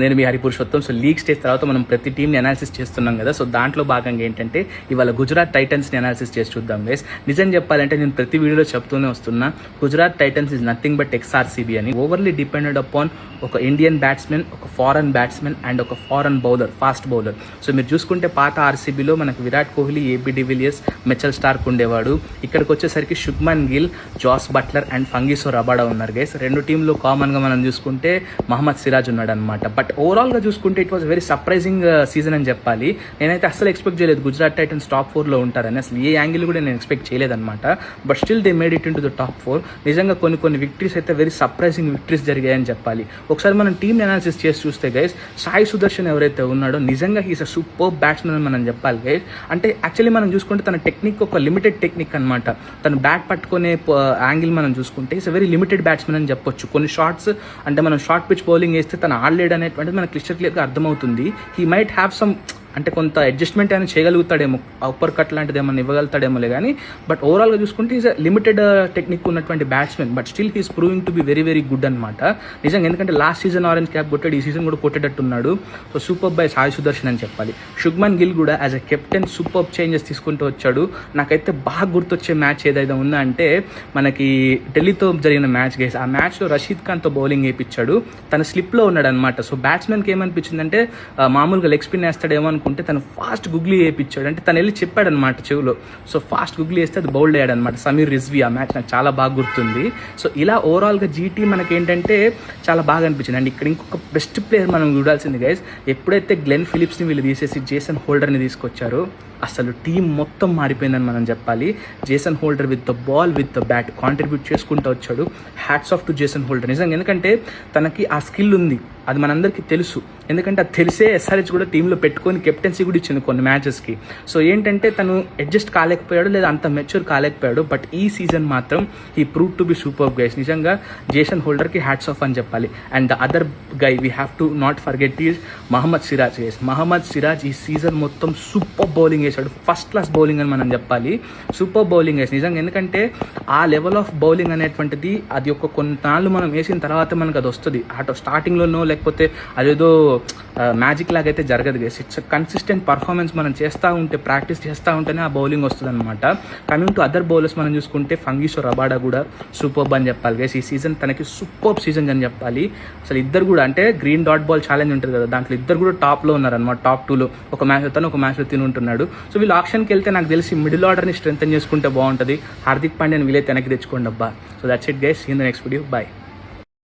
నేను మీ హరిపురుషోత్తం. So league stage తర్వాత మనం ప్రతి టీంని అనాలిసిస్ చేస్తున్నాం కదా. సో దాంట్లో భాగంగా ఏంటంటే ఇవాళ గుజరాత్ టైటన్స్ని అనాలిసిస్ చేసి చూద్దాం గైస్. నిజం చెప్పాలంటే నేను ప్రతి వీడియోలో చెప్తూనే వస్తున్నా, Gujarat Titans is nothing but ex RCB అని. ఓవర్లీ డిపెండెడ్ అపాన్ ఒక ఇండియన్ బ్యాట్స్మెన్, ఒక ఫారెన్ బ్యాట్స్మెన్ అండ్ ఒక foreign bowler, fast bowler. So మీరు చూసుకుంటే పాత ఆర్సీబీలో మనకు Virat Kohli, AB de Villiers, Mitchell Starc ఉండేవాడు. ఇక్కడికి వచ్చేసరికి Shubman Gill, Jos Buttler and Kagiso Rabada ఉన్నారు గైస్. రెండు టీంలో కామన్గా మనం చూసుకుంటే మహమ్మద్ సిరాజ్ ఉన్నాడు అనమాట. బట్ ఓవరాల్గా చూసుకుంటే it was very surprising season అని చెప్పాలి. నేనైతే అసలు ఎక్స్పెక్ట్ చేయలేదు గుజరాత్ టైటన్స్ టాప్ 4లో ఉంటారని. అసలు ఏ యాంగిల్ కూడా నేను ఎక్స్పెక్ట్ చేయలేదన్నమాట. But still they made it into the top 4. నిజంగా కొన్ని విక్టరీస్ అయితే వెరీ సర్ప్రైజింగ్ విక్టరీస్ జరిగాయని చెప్పాలి. ఒకసారి మనం టీమ్ అనాలిసిస్ చేసి చూస్తే గైస్, సాయి సుదర్శన్ ఎవరైతే ఉన్నాడో నిజంగా హీస్ అ సూపర్ బ్యాట్స్మెన్ అని మనం చెప్పాలి గైస్. అంటే యాక్చువల్లీ మనం చూసుకుంటే తన టెక్నిక్ ఒక లిమిటెడ్ టెక్నిక్ అనమాట. తను బ్యాట్ పట్టుకునే యాంగిల్ మనం చూసుకుంటే is a very limited batsmen అని చెప్పొచ్చు. కొన్ని షాట్స్ అంటే మనం షార్ట్ పిచ్ బౌలింగ్ వేస్తే తను ఆడలేడు అనేటువంటిది మనకు క్లియర్గా అర్థమవుతుంది. హీ మైట్ హ్యావ్ సమ్ అంటే కొంత అడ్జస్ట్మెంట్ అయినా చేయగలుగుతాడేమో, అప్పర్ కట్ లాంటిది ఏమన్నా ఇవ్వగలుగుతాడేమోలే కానీ. బట్ ఓవరాల్గా చూసుకుంటే ఈజ్ లిమిటెడ్ టెక్నిక్ ఉన్నటువంటి batsmen. But still he's proving to be very very good అనమాట నిజంగా. ఎందుకంటే లాస్ట్ సీజన్ ఆరెంజ్ క్యాప్ కొట్టాడు, ఈ సీజన్ కూడా కొట్టేటట్టున్నాడు. So super by Sai Sudharsan అని చెప్పాలి. శుభ్మన్ గిల్ కూడా as a captain super changes తీసుకుంటూ వచ్చాడు. నాకైతే బాగా గుర్తొచ్చే మ్యాచ్ ఏదైతే ఉందా అంటే మనకి ఢిల్లీతో జరిగిన మ్యాచ్ గైస్. ఆ మ్యాచ్లో రషీద్ ఖాన్తో బౌలింగ్ వేయించాడు. తన స్లిప్లో ఉన్నాడు అనమాట. సో బ్యాట్స్మెన్కి ఏమనిపించిందంటే మామూలుగా లెగ్ స్పిన్ వేస్తాడేమో అనుకుంటే తను ఫాస్ట్ గుగ్లీ వేయించాడు. అంటే తను వెళ్ళి చెప్పాడనమాట చెవులో. సో ఫాస్ట్ గుగ్లీ వేస్తే అది బౌల్డ్ అయ్యాడు అనమాట సమీర్ రిజ్వీ. ఆ మ్యాచ్ నాకు చాలా బాగా గుర్తుంది. సో ఇలా ఓవరాల్గా జీటీ మనకేంటంటే చాలా బాగా అనిపించింది. అండ్ ఇక్కడ ఇంకొక బెస్ట్ ప్లేయర్ మనం చూడాల్సింది గైస్. ఎప్పుడైతే గ్లెన్ ఫిలిప్స్ని వీళ్ళు తీసేసి జేసన్ హోల్డర్ని తీసుకొచ్చారో అసలు టీం మొత్తం మారిపోయిందని మనం చెప్పాలి. Jason holder with the ball, with the bat contribute చేసుకుంటూ వచ్చాడు. Hats off to Jason holder నిజంగా. ఎందుకంటే తనకి ఆ స్కిల్ ఉంది, అది మనందరికీ తెలుసు. ఎందుకంటే అది తెలిసే ఎస్ఆర్హెచ్ కూడా టీంలో పెట్టుకొని కెప్టెన్సీ కూడా ఇచ్చింది కొన్ని మ్యాచెస్కి. సో ఏంటంటే తను అడ్జస్ట్ కాలేకపోయాడు, లేదా అంత మెచ్యూర్ కాలేకపోయాడు. బట్ ఈ సీజన్ మాత్రం ఈ prove to be super guys. నిజంగా జేసన్ హోల్డర్కి హ్యాట్స్ ఆఫ్ అని చెప్పాలి. And the other guy we have to not forget is Mohammed Siraj guys. Mohammed Siraj ఈ సీజన్ మొత్తం సూపర్ బౌలింగ్ వేసాడు. ఫస్ట్ క్లాస్ బౌలింగ్ అని మనం చెప్పాలి. సూపర్ బౌలింగ్ వేసి నిజంగా. ఎందుకంటే ఆ లెవెల్ ఆఫ్ బౌలింగ్ అనేటువంటిది అది ఒక కొన్నాళ్ళు మనం వేసిన తర్వాత మనకు అది వస్తుంది. అటు స్టార్టింగ్లోనో లేకపోతే అదేదో మ్యాజిక్ లాగా అయితే జరగదు గైస్. ఇట్స్ కన్సిస్టెంట్ పర్ఫార్మెన్స్ మనం చేస్తూ ఉంటే, ప్రాక్టీస్ చేస్తూ ఉంటేనే ఆ బౌలింగ్ వస్తుంది అనమాట. కమింగ్ టు అదర్ బౌలర్స్ మనం చూసుకుంటే ఫంగిసో రబాడా కూడా సూపర్బ్ అని చెప్పాలి గైస్. ఈ సీజన్ తనకి సూపర్ సీజన్ అని చెప్పాలి. అసలు ఇద్దరు కూడా అంటే గ్రీన్ డాట్ బాల్ ఛాలెంజ్ ఉంటుంది కదా, దాంట్లో ఇద్దరు కూడా టాప్లో ఉన్నారనమాట. టాప్ 2లో ఒక మ్యాచ్ తను, ఒక మ్యాచ్లో తిని ఉంటున్నాడు. సో వీళ్ళు ఆప్షన్కి వెళ్తే నాకు తెలిసి మిడిల్ ఆర్డర్ని స్ట్రెంథెన్ చేసుకుంటే బాగుంటుంది. హార్దిక్ పాండ్యాని వీలైతే వెనక్కి తెచ్చుకోండి అబ్బా. So that's it guys. See in the next video. Bye.